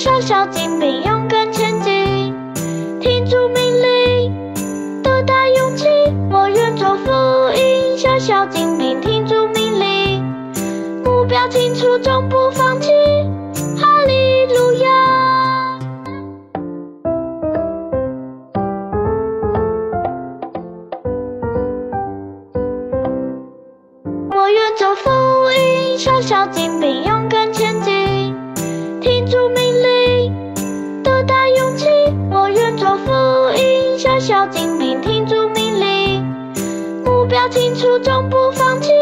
小小精兵，勇敢前进。听主命令，得大勇气。我愿做福音，小小精兵，听主命令。目标清楚，终不放弃。哈利路亚！我愿做福音，小小精兵，勇敢前进。听主命令，得大勇气。我愿做福音，小小精兵，听主命令。目标清楚，终不放弃。